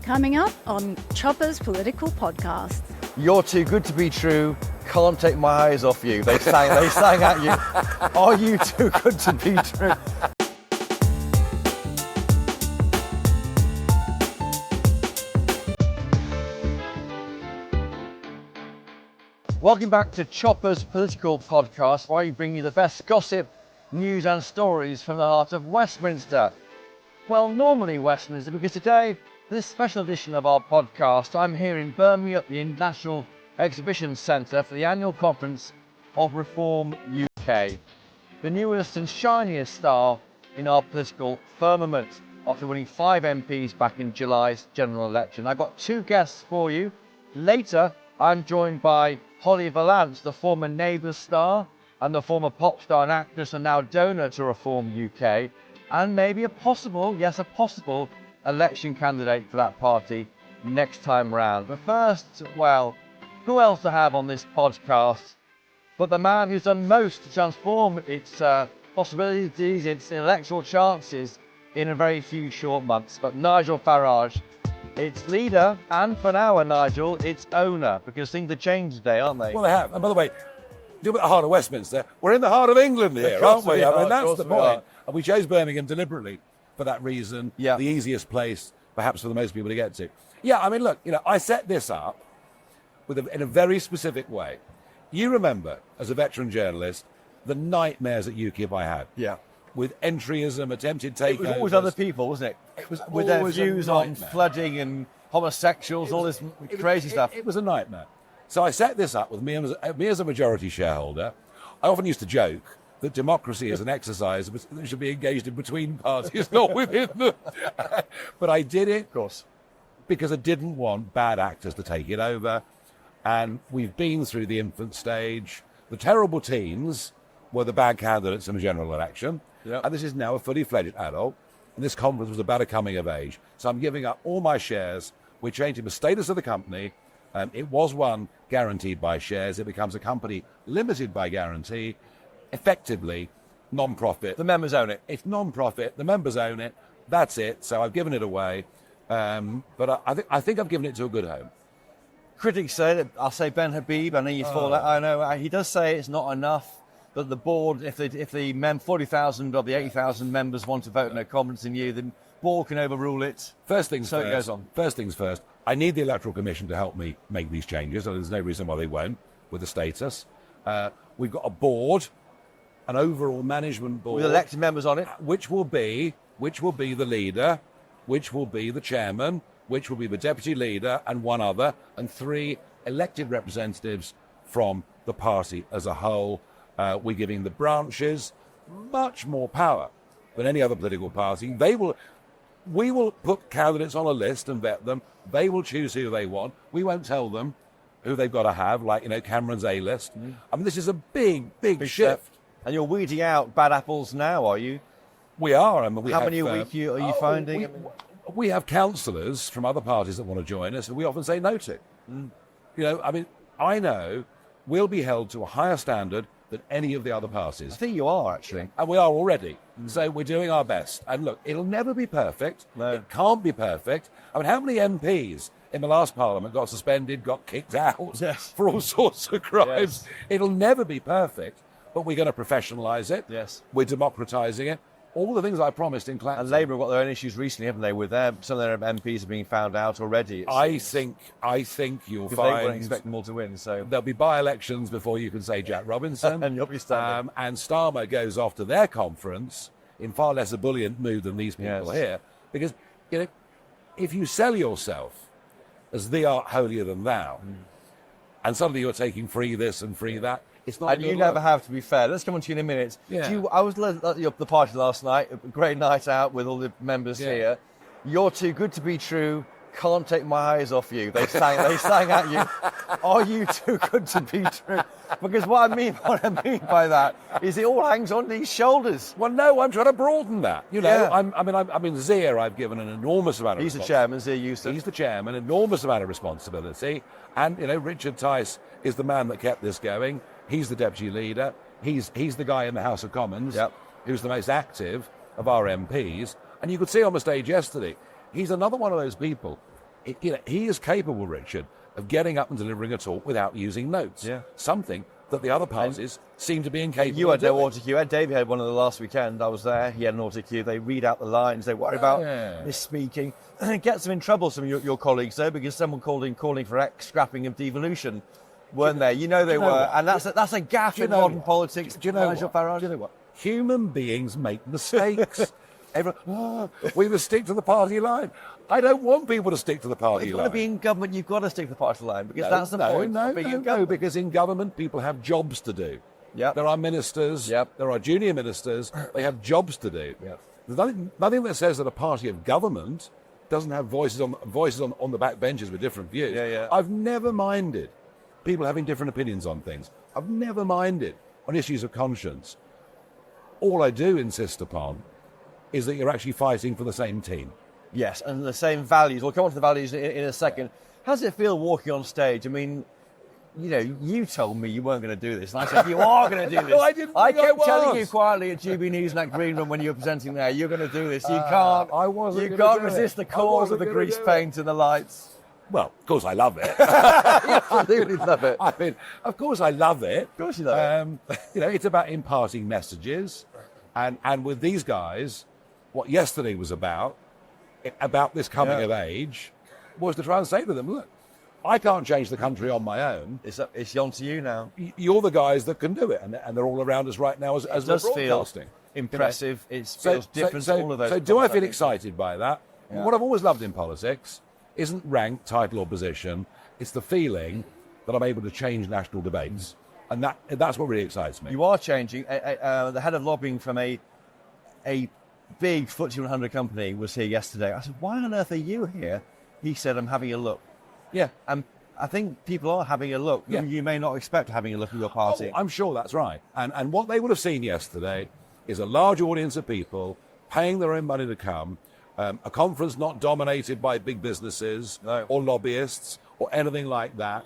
Coming up on Chopper's Political Podcast. You're too good to be true. Can't take my eyes off you. They sang at you. Are you too good to be true? Welcome back to Chopper's Political Podcast, where we bring you the best gossip, news and stories from the heart of Westminster. Well, normally Westminster, because today, this special edition of our podcast, I'm here in Birmingham at the National Exhibition Centre for the annual conference of Reform UK, the newest and shiniest star in our political firmament, after winning 5 MPs back in July's general election. I've got 2 guests for you. Later, I'm joined by Holly Valance, the former Neighbours star and the former pop star and actress and now donor to Reform UK, and maybe a possible election candidate for that party next time round. But first, well, who else to have on this podcast but the man who's done most to transform its possibilities, its electoral chances in a very few short months, but Nigel Farage, its leader, and for now, Nigel, its owner, because things have changed today, aren't they? Well, they have. And by the way, you're at the heart of Westminster. We're in the heart of England here, aren't we? I mean, that's the point. And we chose Birmingham deliberately for that reason. Yeah. The easiest place, perhaps, for the most people to get to. Yeah, I mean, look, I set this up in a very specific way. You remember, as a veteran journalist, the nightmares at UKIP I had. Yeah. With entryism, attempted takeovers. It was always other people, wasn't it? It was with their always views on flooding and homosexuals, all this crazy stuff. It was a nightmare. So I set this up with me as a majority shareholder. I often used to joke that democracy is an exercise that should be engaged in between parties, not within them. But I did it, of course, because I didn't want bad actors to take it over. And we've been through the infant stage. The terrible teens were the bad candidates in a general election. Yep. And this is now a fully fledged adult. And this conference was about a coming of age. So I'm giving up all my shares. We're changing the status of the company. It was one guaranteed by shares. It becomes a company limited by guarantee. Effectively, non-profit. The members own it. It's non-profit. The members own it. That's it. So I've given it away. But I think I've given it to a good home. Critics say that, I'll say Ben Habib, I know you thought that, I know, he does say it's not enough, that the board, if the 40,000 of the 80,000 members want to vote no confidence in you, the board can overrule it. First things so first. It goes on. First things first. I need the Electoral Commission to help me make these changes, so there's no reason why they won't with the status. We've got a board, an overall management board. With elected members on it. Which will be the leader, which will be the chairman, which will be the deputy leader and one other, and 3 elected representatives from the party as a whole. We're giving the branches much more power than any other political party. We will put candidates on a list and vet them. They will choose who they want. We won't tell them who they've got to have, like, Cameron's A-list. I mean, this is a big shift. And you're weeding out bad apples now, are you? We are. I mean, How many a week are you finding? We have councillors from other parties that want to join us, and we often say no to. I know we'll be held to a higher standard than any of the other parties. I think you are, actually. And we are already. So we're doing our best. And look, it'll never be perfect. No. It can't be perfect. I mean, how many MPs in the last Parliament got suspended, got kicked out for all sorts of crimes? Yes. It'll never be perfect, but we're going to professionalise it. Yes. We're democratising it. All the things I promised in Clacton. And Labour have got their own issues recently, haven't they? With some of their MPs have been found out already. I think you'll find they won't expect them all to win. So there'll be by-elections before you can say Jack Robinson, and you'll be standing. And Starmer goes off to their conference in far less ebullient mood than these people here, because if you sell yourself as thee art holier than thou, and suddenly you're taking free this and free that. It's not. And you never have, to be fair. Let's come on to you in a minute. Yeah. I was at the party last night, a great night out with all the members here. You're too good to be true. Can't take my eyes off you. They sang at you. Are you too good to be true? Because what I mean by that is it all hangs on these shoulders. Well, no, I'm trying to broaden that. I mean, Zia, I've given an enormous amount of. He's the chairman, Zia Houston. He's the chairman, enormous amount of responsibility, and Richard Tice is the man that kept this going. He's the deputy leader. He's the guy in the House of Commons who's the most active of our MPs. And you could see on the stage yesterday, he's another one of those people. he is capable, Richard, of getting up and delivering a talk without using notes. Yeah. Something that the other parties seem to be incapable You of had no doing. autocue. David had one of the last weekend. I was there. He had an autocue. They read out the lines. They worry about misspeaking. It gets them in trouble, some of your colleagues, though, because someone calling for scrapping of devolution, weren't they? You know they were. what? And that's a gaffe in modern politics. Do you know Nigel what? Farage? Do you know what? Human beings make mistakes. Everyone, we must stick to the party line. I don't want people to stick to the party If you line. want to be in government, you've got to stick to the party line, because that's the point of being in No, government. because in government, people have jobs to do. Yep. There are ministers, Yep. there are junior ministers, they have jobs to do. Yep. There's nothing that says that a party of government doesn't have voices on the back benches with different views. Yeah. I've never minded people having different opinions on things. I've never minded on issues of conscience. All I do insist upon is that you're actually fighting for the same team. Yes, and the same values. We'll come on to the values in a second. How does it feel walking on stage? I mean, you told me you weren't going to do this, and I said, you are going to do this. No, I didn't I think I kept telling was. you quietly at GB News in that green room when you were presenting there, you're going to do this. You can't. I wasn't You gonna can't do it. resist the I cause of wasn't the gonna grease do it. paint and the lights. Well, of course I love it. Absolutely love it. I mean, of course I love it. Of course you love it. It's about imparting messages. And with these guys, what yesterday was about this coming of age, was to try and say to them, look, I can't change the country on my own. It's on to you now. You're the guys that can do it. And they're all around us right now as It we're does feel broadcasting. impressive. It feels different to all of those. So do I feel conversations. excited by that? Yeah. What I've always loved in politics isn't rank, title or position. It's the feeling that I'm able to change national debates. And that's what really excites me. You are changing. The head of lobbying from a big FTSE 100 company was here yesterday. I said, why on earth are you here? He said, I'm having a look. Yeah. And I think people are having a look. Yeah. You may not expect having a look at your party. I'm sure that's right. And what they would have seen yesterday is a large audience of people paying their own money to come, a conference not dominated by big businesses or lobbyists or anything like that.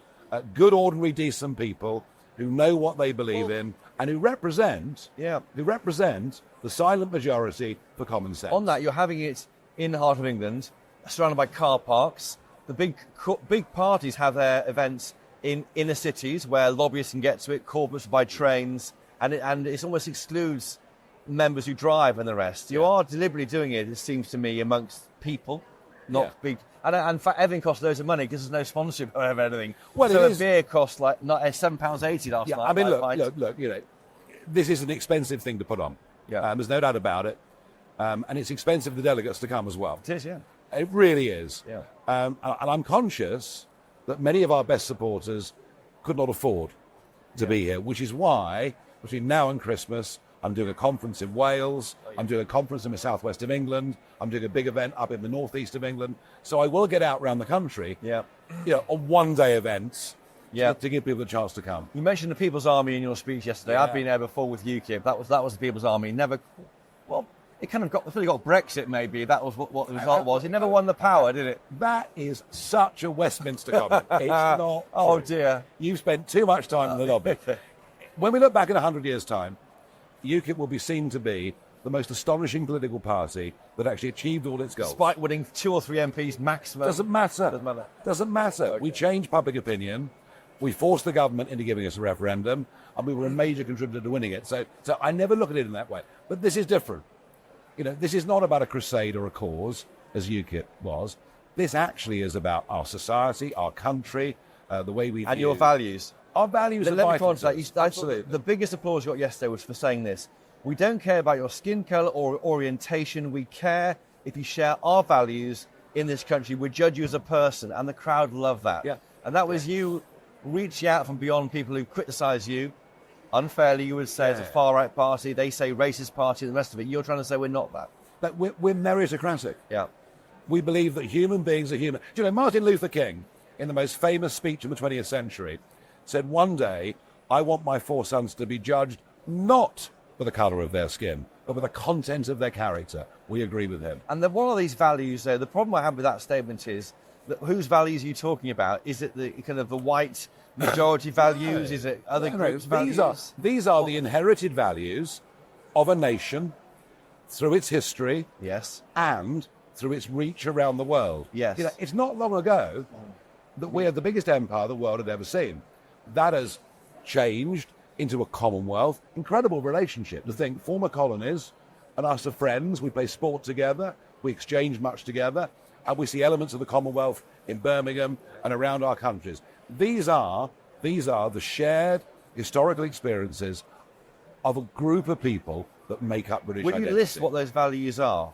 Good, ordinary, decent people who know what they believe in and who represent the silent majority for common sense. On that, you're having it in the heart of England, surrounded by car parks. The big parties have their events in inner cities where lobbyists can get to it, corporates by trains, and it almost excludes members who drive and the rest. You are deliberately doing it seems to me, amongst people, not big. And in fact, everything costs loads of money because there's no sponsorship of anything. Well, so it a is. beer costs like £7.80 last night. I mean, pint. look, this is an expensive thing to put on. Yeah. There's no doubt about it. And it's expensive for the delegates to come as well. It is, yeah. It really is. Yeah. And I'm conscious that many of our best supporters could not afford to be here, which is why, between now and Christmas, I'm doing a conference in Wales, I'm doing a conference in the southwest of England, I'm doing a big event up in the northeast of England. So I will get out around the country, on one-day events to give people a chance to come. You mentioned the People's Army in your speech yesterday. Yeah. I've been there before with UKIP. That was the People's Army. It kind of I feel it got Brexit maybe. That was what the result was. It never won the power, did it? That is such a Westminster comment. It's not. Oh true. dear. You've spent too much time in the lobby. When we look back in 100 years' time, UKIP will be seen to be the most astonishing political party that actually achieved all its goals. Despite winning 2 or 3 MPs maximum. Doesn't matter. Doesn't matter. Okay. We changed public opinion. We forced the government into giving us a referendum, and we were a major contributor to winning it. So I never look at it in that way. But this is different. This is not about a crusade or a cause, as UKIP was. This actually is about our society, our country, the way we and your values. Our values are Let me vital come on to to that. us. Absolutely. The biggest applause you got yesterday was for saying this. We don't care about your skin colour or orientation. We care if you share our values in this country. We judge you as a person, and the crowd love that. Yeah. And that was you reaching out from beyond people who criticise you unfairly. You would say as a far-right party, they say racist party, and the rest of it. You're trying to say we're not that. But we're meritocratic. Yeah. We believe that human beings are human. Do you know, Martin Luther King, in the most famous speech in the 20th century, said, one day, I want my 4 sons to be judged not for the colour of their skin, but for the content of their character. We agree with him. And one of these values, though, the problem I have with that statement is that whose values are you talking about? Is it the kind of the white majority values? Is it other groups' values? These are the inherited values of a nation through its history Yes. and through its reach around the world. Yes. You know, it's not long ago that we had the biggest empire the world had ever seen. That has changed into a commonwealth. Incredible relationship. To think former colonies and us are friends. We play sport together. We exchange much together. And we see elements of the Commonwealth in Birmingham and around our countries. These are the shared historical experiences of a group of people that make up British identity. Would you list what those values are?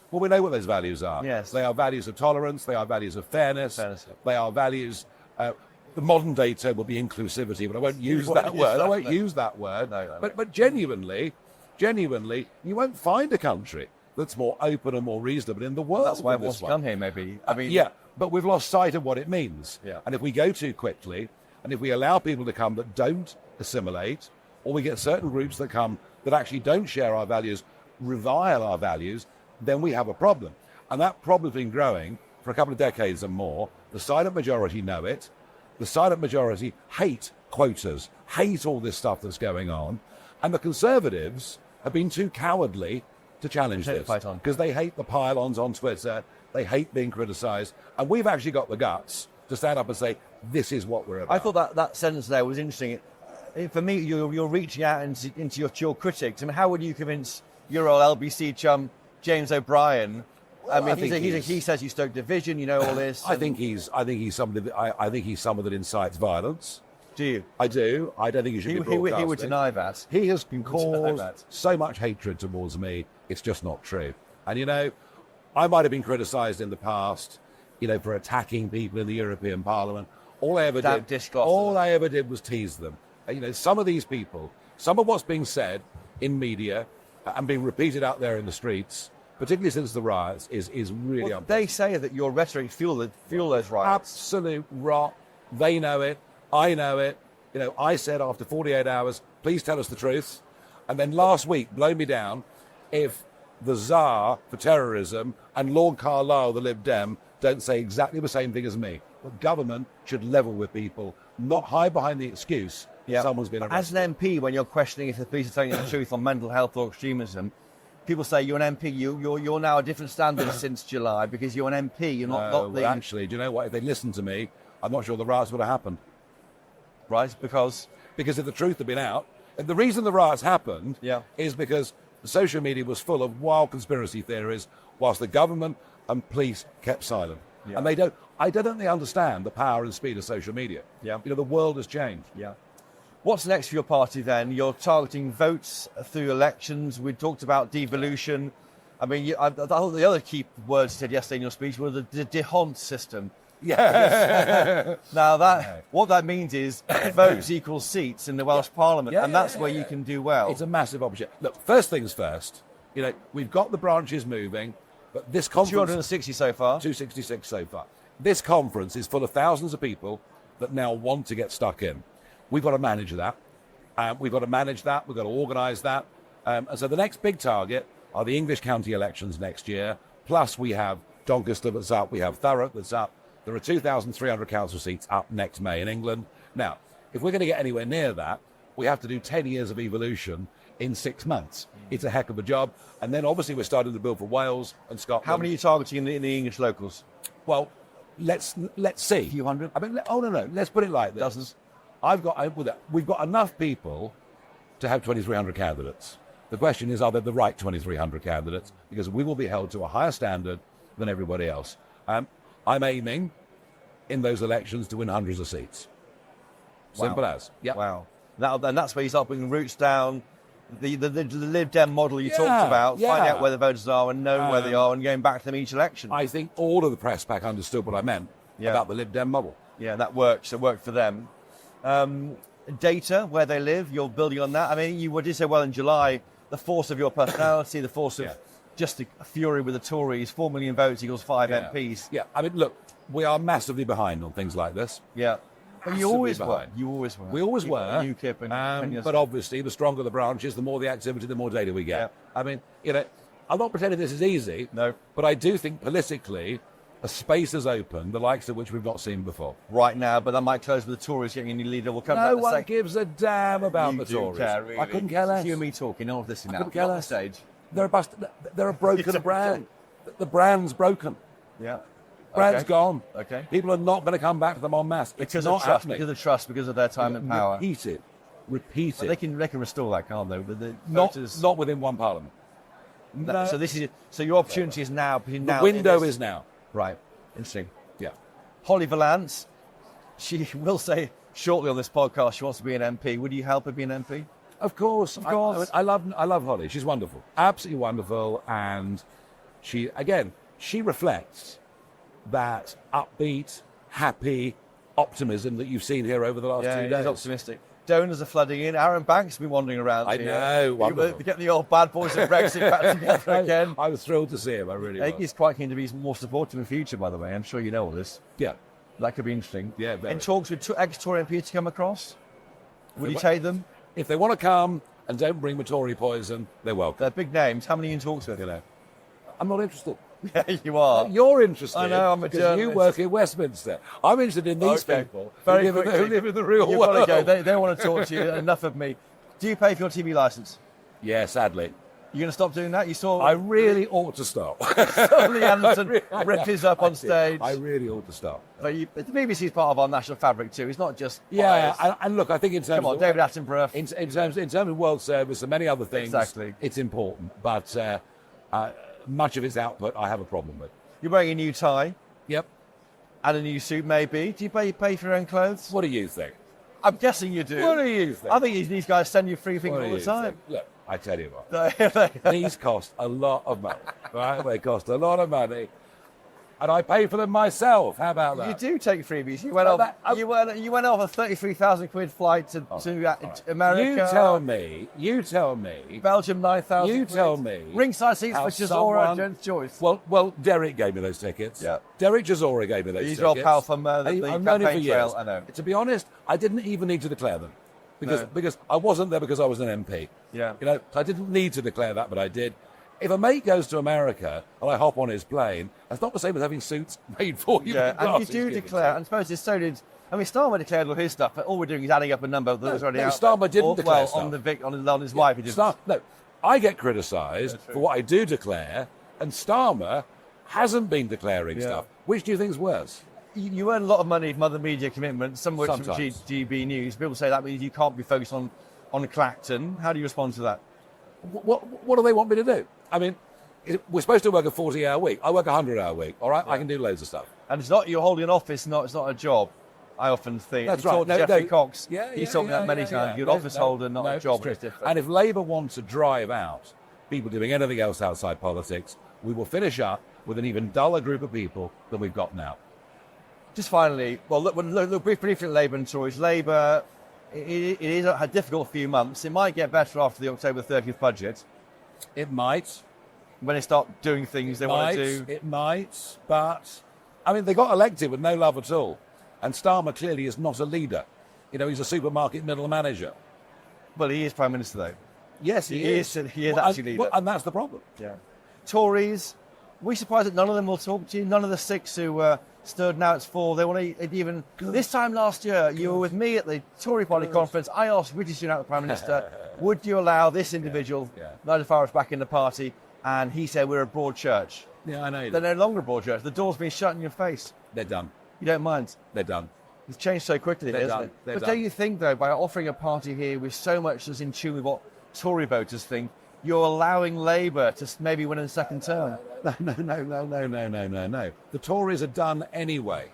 Well, we know what those values are. Yes. They are values of tolerance. They are values of fairness. They are values. The modern day term will be inclusivity, but I won't use that word. I won't use that word. No. But genuinely, you won't find a country that's more open and more reasonable in the world. That's why I want to come here, maybe. I mean, yeah, but we've lost sight of what it means. Yeah. And if we go too quickly, and if we allow people to come that don't assimilate, or we get certain groups that come that actually don't share our values, revile our values, then we have a problem. And that problem's been growing for a couple of decades and more. The silent majority know it. The silent majority hate quotas, hate all this stuff that's going on. And the Conservatives have been too cowardly to challenge this, because they hate the pylons on Twitter, they hate being criticised, and we've actually got the guts to stand up and say, this is what we're about. I thought that sentence there was interesting. For me, you're reaching out into your critics. I mean, how would you convince your old LBC chum, James O'Brien? I mean, he says you stoke division, you know all this. I think he's somebody that incites violence. Do you? I do. I don't think he should be broadcasting. He would deny that. He has caused so much hatred towards me. It's just not true. And, you know, I might have been criticised in the past, you know, for attacking people in the European Parliament. All I ever did was tease them. You know, some of these people, some of what's being said in media and being repeated out there in the streets, particularly since the riots, is really unpleasant. They say that your rhetoric fuel those riots. Absolute rot. They know it. I know it. You know, I said after 48 hours, please tell us the truth. And then last week, blow me down, if the Tsar for terrorism and Lord Carlisle, the Lib Dem, don't say exactly the same thing as me. The government should level with people, not hide behind the excuse someone's been arrested. As an MP, when you're questioning if the police are telling you the truth on mental health or extremism, people say you're an MP, you're now a different standard since July because you're an MP, you're not the... Actually, do you know what? If they listened to me, I'm not sure the riots would have happened. Right, because if the truth had been out, and the reason the riots happened is because the social media was full of wild conspiracy theories, whilst the government and police kept silent. Yeah. And I don't think they understand the power and speed of social media. Yeah. You know, the world has changed. Yeah. What's next for your party then? You're targeting votes through elections. We talked about devolution. I mean, I thought the other key words you said yesterday in your speech were the D'Hondt system. Yeah. Now what that means is votes equals seats in the Welsh Parliament, and that's where you can do well. It's a massive opportunity. Look, first things first. You know, we've got the branches moving, but this conference 260 so far. 266 so far. This conference is full of thousands of people that now want to get stuck in. We've got to manage that. We've got to organise that. And so the next big target are the English county elections next year. Plus we have Doncaster that's up. We have Thurrock that's up. There are 2,300 council seats up next May in England. Now, if we're going to get anywhere near that, we have to do 10 years of evolution in 6 months. It's a heck of a job. And then obviously we're starting to build for Wales and Scotland. How many are you targeting in the English locals? Well, let's see. A few hundred? I mean, no. Let's put it like this. Dozens? We've got enough people to have 2,300 candidates. The question is, are they the right 2,300 candidates? Because we will be held to a higher standard than everybody else. I'm aiming in those elections to win hundreds of seats. Simple as. Yep. Wow. And that's where you start putting roots down. The Lib Dem model you talked about, finding out where the voters are and knowing where they are and going back to them each election. I think all of the press pack understood what I meant about the Lib Dem model. Yeah, that works. It worked for them. Data, where they live, you're building on that. I mean, you did say well in July, the force of your personality, the force of just a fury with the Tories, 4 million votes equals 5 MPs. Yeah, I mean, look, we are massively behind on things like this. Yeah. But you always were. We always were. UKIP and but obviously, the stronger the branches, the more the activity, the more data we get. Yeah. I mean, you know, I'm not pretending this is easy. No. But I do think politically, a space has opened, the likes of which we've not seen before. Right now, but that might close with the Tories getting a new leader. We'll come back No one gives a damn about the Tories. Care, really. I couldn't care less. You and me talking, all of this now. Couldn't care less. Stage. They're a broken brand. The brand's broken. Yeah. Brand's Okay. gone. Okay. People are not going to come back to them en masse. Because It's of not trust, happening. because of trust, because of their time and power. Repeat it. Repeat But it. they can restore that, can't they? But the Not, voters- not within one parliament. No. So your opportunity is now. The window is now. right. Interesting. Yeah. Holly Valance, she will say shortly on this podcast she wants to be an MP. Would you help her be an MP? Of course. course. I love Holly. She's wonderful. Absolutely wonderful. And she reflects that upbeat, happy optimism that you've seen here over the last 2 She's days. optimistic. Donors are flooding in. Aaron Banks has been wandering around. I here. know, wonderful. Get the old bad boys of Brexit back together again. I was thrilled to see him. I really I think was. he's quite keen to be more supportive in future, by the way. I'm sure you know all this. Yeah. That could be interesting. Yeah, very. In talks with ex-Tory MPs to come across, would you wa- take them? If they want to come and don't bring the Tory poison, they're welcome. They're big names. How many are you in talks with? You know, I'm not interested. Yeah, you are. You're interested. I know, I'm a because journalist. you work in Westminster. I'm interested in these Okay. people Very who live, quickly. who live in the real You've world. got to go. They want to talk to you. Enough of me. Do you pay for your TV license? Yeah, sadly. You're going to stop doing that? You saw I really ought to stop. Lee Anderson rip his up on I did. stage. I really ought to stop. But the BBC is part of our national fabric too. It's not just Yeah, bias. and look, I think in terms Come on, of David Attenborough. in terms of world service and many other things, Exactly. it's important. But much of its output, I have a problem with. You're wearing a new tie Yep. and a new suit, maybe. Do you pay for your own clothes? What do you think? I'm guessing you do. What do you think? I think these guys send you free things What do all the you time. think? Look, I tell you what. you These cost a lot of money, right? They cost a lot of money, and I pay for them myself. How about that? do take freebies. You went But off. You went off a 33,000 quid flight to America. You tell me. Belgium 9,000. You quid. tell me Ringside seats how for Chisora someone- and James Joyce. Well, Derek gave me those tickets. Yeah. Derek Chisora gave me those He's tickets. your pal from the I've known him for campaign years. trail. I know. To be honest, I didn't even need to declare them No. because I wasn't there because I was an MP. Yeah. You know, so I didn't need to declare that, but I did. If a mate goes to America and I hop on his plane, that's not the same as having suits made for you. Yeah, with and you glasses do given declare, to and suppose it's so did. I mean, Starmer declared all his stuff, but all we're doing is adding up a number that was already no, out. Starmer there. didn't declare well, stuff. on his wife. He did. No, I get criticised true. for what I do declare, and Starmer hasn't been declaring Yeah. stuff. Which do you think is worse? You earn a lot of money from other media commitments, some of which from Sometimes. GB News. People say that means you can't be focused on Clacton. How do you respond to that? What do they want me to do? I mean, we're supposed to work a 40-hour week. I work a 100-hour week, all right? I can do loads of stuff. And it's not you're holding an office. It's not a job. I often think. That's You right. talked to Jeffrey Cox. Yeah, He's told me that many times. You're an office holder, not a job. it's It's different. And if Labour wants to drive out people doing anything else outside politics, we will finish up with an even duller group of people than we've got now. Just finally, well, look briefly at Labour and Tories. Labour, it is a difficult few months. It might get better after the October 30th budget It might. when they start doing things they want to do. It might. But, I mean, they got elected with no love at all. And Starmer clearly is not a leader. You know, he's a supermarket middle manager. Well, he is Prime Minister, though. Yes, He is Well, actually leader. and that's the problem. Yeah. Tories, we surprised that none of them will talk to you. None of the six who stood. Now it's four. They want to even. This time last year, you were with me at the Tory Party conference. I asked Rishi Sunak, the Prime Minister, would you allow this individual, Yeah. Nigel Farage, back in the party? And he said we're a broad church. Yeah, I know. They're no longer a broad church. The door's been shut in your face. They're done. You don't mind. They're done. It's changed so quickly, They're isn't done. it? They're But done. don't you think, though, by offering a party here with so much that's in tune with what Tory voters think, you're allowing Labour to maybe win in the second term? No. The Tories are done anyway.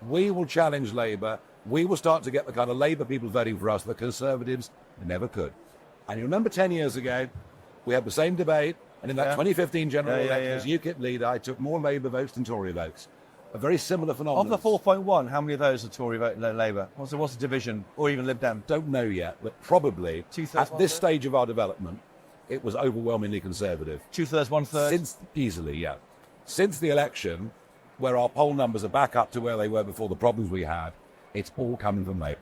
We will challenge Labour. We will start to get the kind of Labour people voting for us the Conservatives never could. And you remember 10 years ago, we had the same debate, and in that Yeah. 2015 general Yeah, election, yeah. as UKIP leader, I took more Labour votes than Tory votes. A very similar phenomenon. Of the 4.1, how many of those are Tory vote Labour? What's the division? Or even Lib Dem? Don't know yet, but probably Two-thirds, at this one-third? stage of our development, it was overwhelmingly Conservative. 2/3, 1/3? Easily, yeah. Since the election, where our poll numbers are back up to where they were before the problems we had, it's all coming from Labour.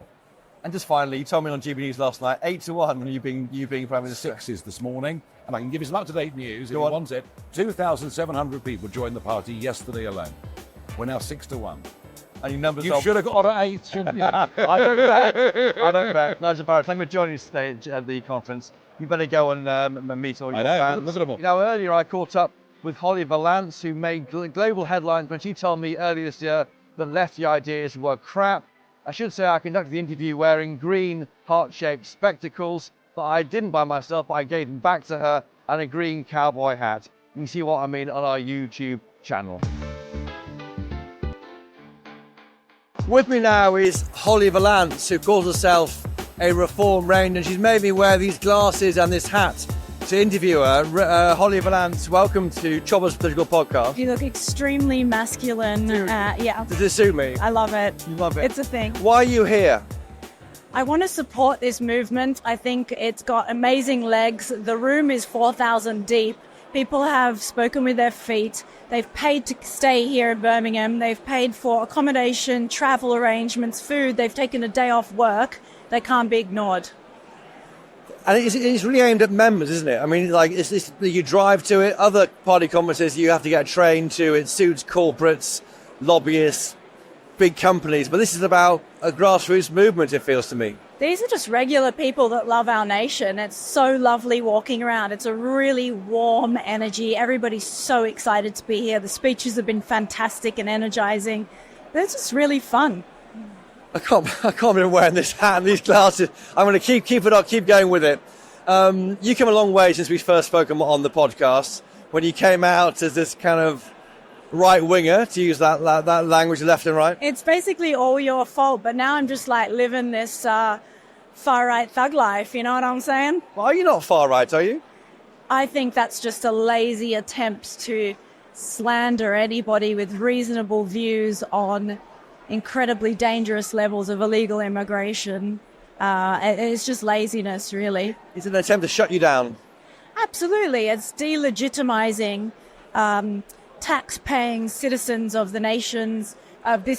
And just finally, you told me on GB News last night, 8-1 when you being Prime Minister. Sixes this morning, and I can give you some up-to-date news if Go you on. want it. 2,700 people joined the party yesterday alone. We're now 6-1. And your numbers You are... should have got at 8, shouldn't you? I don't bet. I don't bet. Nigel Farage, thank you for joining us today at the conference. You better go and meet all your I know, fans. look at them all. You know, earlier I caught up with Holly Valance, who made global headlines when she told me earlier this year that lefty ideas were crap. I should say I conducted the interview wearing green heart-shaped spectacles that I didn't buy myself, but I gave them back to her, and a green cowboy hat. You can see what I mean on our YouTube channel. With me now is Holly Valance, who calls herself a reform ranger, and she's made me wear these glasses and this hat to interview her. Holly Valance, welcome to Chopper's Political Podcast. You look extremely masculine. Yeah. Does this suit me? I love it. You love it? It's a thing. Why are you here? I want to support this movement. I think it's got amazing legs. The room is 4,000 deep. People have spoken with their feet. They've paid to stay here in Birmingham. They've paid for accommodation, travel arrangements, food. They've taken a day off work. They can't be ignored. And it's really aimed at members, isn't it? I mean, like, you drive to it. Other party conferences, you have to get a train to. It suits corporates, lobbyists, big companies. But this is about a grassroots movement, it feels to me. These are just regular people that love our nation. It's so lovely walking around. It's a really warm energy. Everybody's so excited to be here. The speeches have been fantastic and energizing. It's just really fun. I can't believe wearing this hat and these glasses. I'm going to keep it up, keep going with it. You came a long way since we first spoke on the podcast, when you came out as this kind of right-winger, to use that language, left and right. It's basically all your fault, but now I'm just like living this far-right thug life, you know what I'm saying? Well, are you not far-right, are you? I think that's just a lazy attempt to slander anybody with reasonable views on incredibly dangerous levels of illegal immigration. It's just laziness, really. Is it an attempt to shut you down? Absolutely. It's delegitimizing tax-paying citizens of this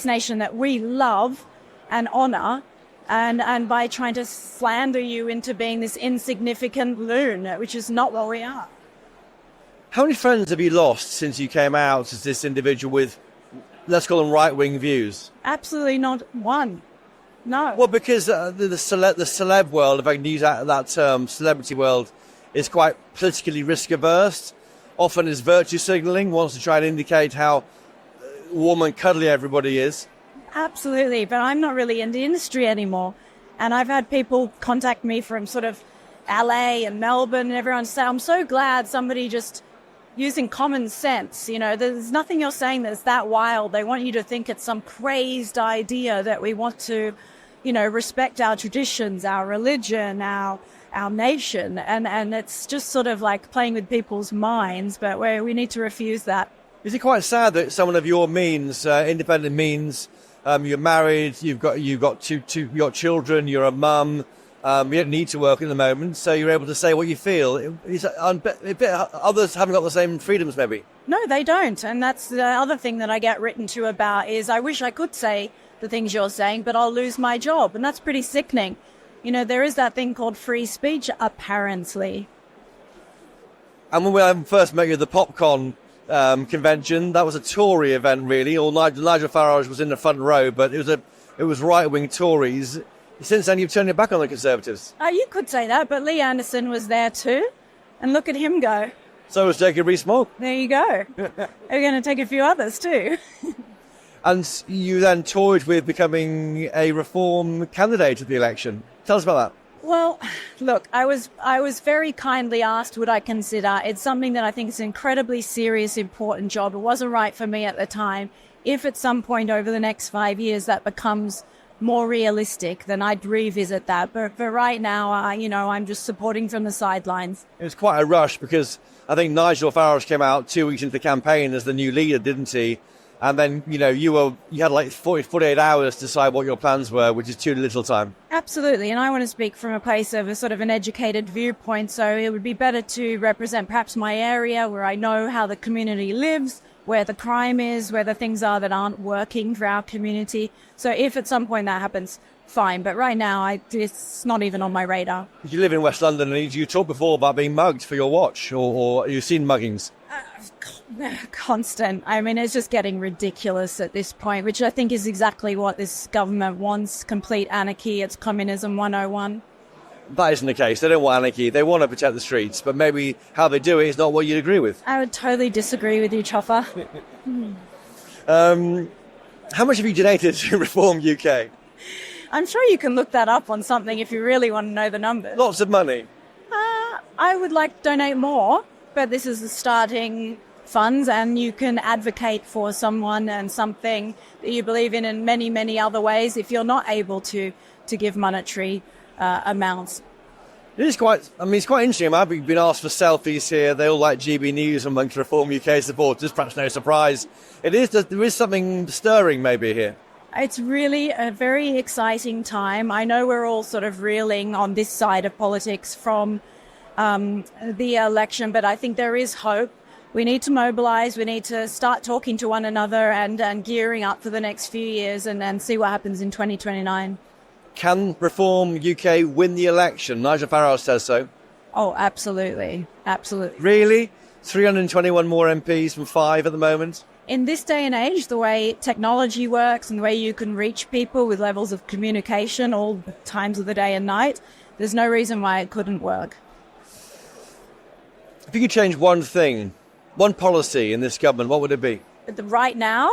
nation that we love and honour, and by trying to slander you into being this insignificant loon, which is not what we are. How many friends have you lost since you came out as this individual with, let's call them, right-wing views? Absolutely not one. No. Well, because the celeb world, if I can use that term, celebrity world, is quite politically risk-averse. Often is virtue signalling, wants to try and indicate how warm and cuddly everybody is. Absolutely, but I'm not really in the industry anymore. And I've had people contact me from sort of LA and Melbourne, and everyone say, I'm so glad somebody just using common sense. You know, there's nothing you're saying that's that wild. They want you to think it's some crazed idea that we want to, you know, respect our traditions, our religion, our nation, and it's just sort of like playing with people's minds, but we need to refuse that. Is it quite sad that someone of your means, independent means, you're married, you've got two children, you're a mum, you don't need to work at the moment, so you're able to say what you feel? Others haven't got the same freedoms, maybe? No, they don't, and that's the other thing that I get written to about is I wish I could say the things you're saying, but I'll lose my job, and that's pretty sickening. You know, there is that thing called free speech, apparently. And when we first met you at the PopCon convention, that was a Tory event, really. Or Nigel Farage was in the front row, but it was right-wing Tories. Since then, you've turned your back on the Conservatives. You could say that, but Lee Anderson was there too. And look at him go. So was Jacob Rees-Mogg. There you go. We're going to take a few others too. And you then toyed with becoming a Reform candidate at the election. Tell us about that. Well, look, I was very kindly asked would I consider. It's something that I think is an incredibly serious, important job. It wasn't right for me at the time. If at some point over the next 5 years that becomes more realistic, then I'd revisit that. But for right now, I'm just supporting from the sidelines. It was quite a rush because I think Nigel Farage came out 2 weeks into the campaign as the new leader, didn't he? And then, you had like 48 hours to decide what your plans were, which is too little time. Absolutely. And I want to speak from a place of a sort of an educated viewpoint. So it would be better to represent perhaps my area where I know how the community lives, where the crime is, where the things are that aren't working for our community. So if at some point that happens, fine. But right now, it's not even on my radar. You live in West London, and you talked before about being mugged for your watch, or you've seen muggings. Constant. I mean, it's just getting ridiculous at this point, which I think is exactly what this government wants. Complete anarchy. It's communism 101. that isn't the case. They don't want anarchy. They want to protect the streets, but maybe how they do it is not what you'd agree with. I would totally disagree with you, Chopper. How much have you donated to Reform UK? I'm sure you can look that up on something if you really want to know the numbers. Lots of money. I would like to donate more, but this is the starting funds, and you can advocate for someone and something that you believe in many, many other ways if you're not able to give monetary amounts. It's quite interesting. I've been asked for selfies here. They all like GB News amongst Reform UK supporters, perhaps no surprise. There is something stirring maybe here. It's really a very exciting time. I know we're all sort of reeling on this side of politics from the election, but I think there is hope. We need to mobilise. We need to start talking to one another and gearing up for the next few years and see what happens in 2029. Can Reform UK win the election? Nigel Farage says so. Oh, absolutely. Absolutely. Really? 321 more MPs from 5 at the moment? In this day and age, the way technology works and the way you can reach people with levels of communication all times of the day and night, there's no reason why it couldn't work. If you could change one thing, one policy in this government, what would it be? Right now?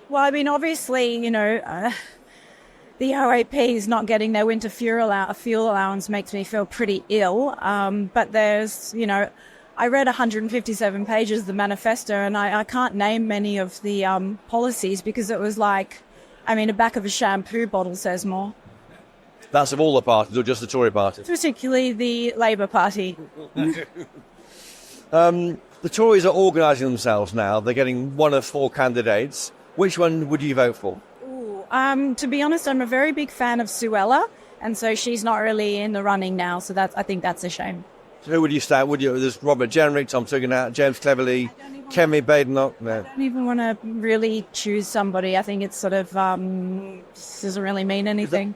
Well, I mean, obviously, the OAP is not getting their winter fuel allowance makes me feel pretty ill. But there's, I read 157 pages of the Manifesto, and I can't name many of the policies because it was like, the back of a shampoo bottle says more. That's of all the parties or just the Tory party? Particularly the Labour Party. The Tories are organising themselves now. They're getting one of 4 candidates. Which one would you vote for? To be honest, I'm a very big fan of Suella, and so she's not really in the running now, so I think that's a shame. So who would you stand? There's Robert Jenrick, Tom Tugendhat, James Cleverly, Kemi Badenoch. No. I don't even want to really choose somebody. I think it's sort of doesn't really mean anything.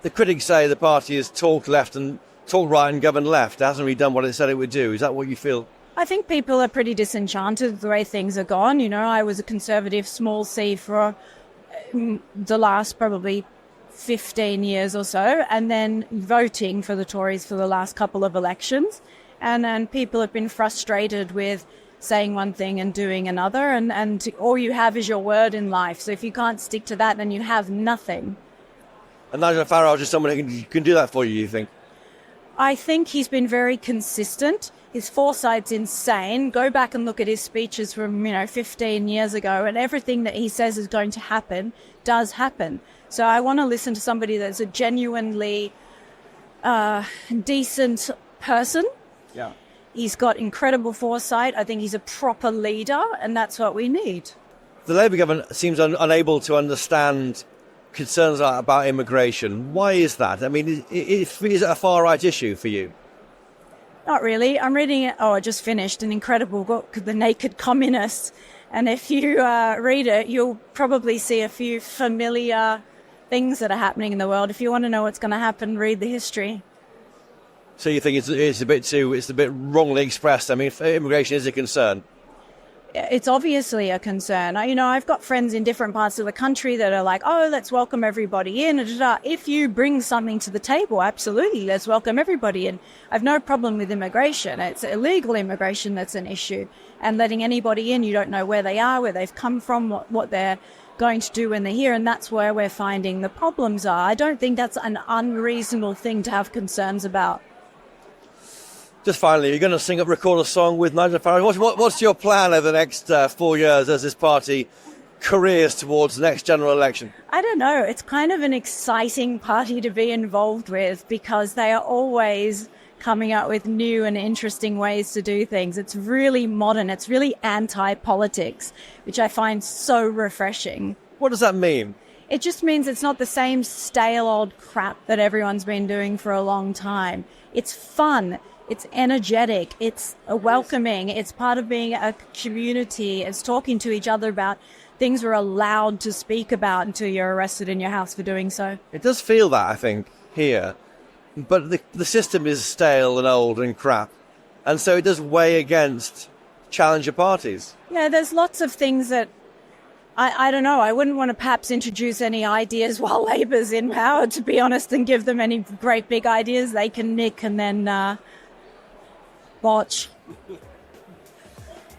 The critics say the party has talked right and governed left. It hasn't really done what it said it would do. Is that what you feel? I think people are pretty disenchanted with the way things are gone. I was a Conservative small c for the last probably 15 years or so, and then voting for the Tories for the last couple of elections. And then people have been frustrated with saying one thing and doing another, and all you have is your word in life. So if you can't stick to that, then you have nothing. And Nigel Farage is someone who can do that for you, you think? I think he's been very consistent. His foresight's insane. Go back and look at his speeches from, 15 years ago, and everything that he says is going to happen does happen. So I want to listen to somebody that's a genuinely decent person. Yeah. He's got incredible foresight. I think he's a proper leader, and that's what we need. The Labour government seems unable to understand concerns about immigration. Why is that? Is it a far-right issue for you? Not really. I'm reading it. I just finished an incredible book, The Naked Communists. And if you read it, you'll probably see a few familiar things that are happening in the world. If you want to know what's going to happen, read the history. So you think it's a bit wrongly expressed? Immigration is a concern. It's obviously a concern. I've got friends in different parts of the country that are like, oh, let's welcome everybody in. If you bring something to the table, absolutely, let's welcome everybody in. I've no problem with immigration. It's illegal immigration that's an issue. And letting anybody in, you don't know where they are, where they've come from, what they're going to do when they're here. And that's where we're finding the problems are. I don't think that's an unreasonable thing to have concerns about. Just finally, you're going to record a song with Nigel Farage. What's your plan over the next 4 years as this party careers towards the next general election? I don't know. It's kind of an exciting party to be involved with because they are always coming up with new and interesting ways to do things. It's really modern. It's really anti-politics, which I find so refreshing. What does that mean? It just means it's not the same stale old crap that everyone's been doing for a long time. It's fun. It's energetic, it's welcoming, it's part of being a community, it's talking to each other about things we're allowed to speak about until you're arrested in your house for doing so. It does feel that, I think, here. But the system is stale and old and crap. And so it does weigh against challenger parties. Yeah, there's lots of things that I don't know. I wouldn't want to perhaps introduce any ideas while Labor's in power, to be honest, and give them any great big ideas they can nick and then watch.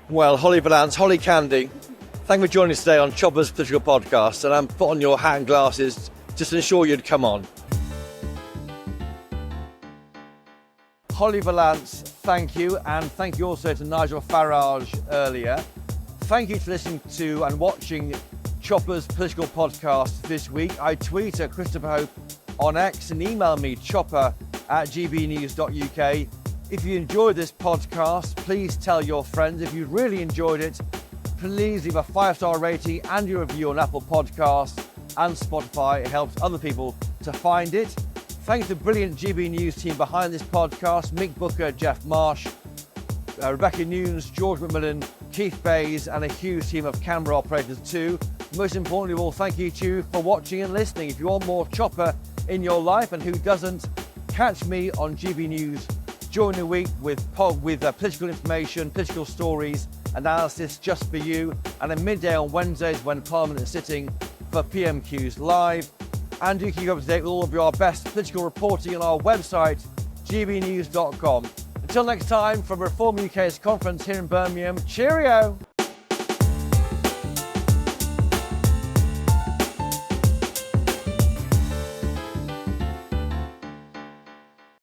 Well, Holly Valance, Holly Candy, thank you for joining us today on Chopper's Political Podcast, and I'm put on your hand glasses just to ensure you'd come on. Holly Valance, thank you, and thank you also to Nigel Farage earlier. Thank you for listening to and watching Chopper's Political Podcast this week. I tweet at Christopher Hope on X and email me chopper@gbnews.uk. If you enjoyed this podcast, please tell your friends. If you really enjoyed it, please leave a 5-star rating and your review on Apple Podcasts and Spotify. It helps other people to find it. Thanks to the brilliant GB News team behind this podcast: Mick Booker, Jeff Marsh, Rebecca Nunes, George McMillan, Keith Bays, and a huge team of camera operators too. Most importantly of all, thank you to you for watching and listening. If you want more Chopper in your life, and who doesn't, catch me on GB News during the week with political information, political stories, analysis just for you, and at midday on Wednesdays when Parliament is sitting for PMQs Live. And do keep up to date with all of your best political reporting on our website, gbnews.com. Until next time, from Reform UK's conference here in Birmingham, cheerio!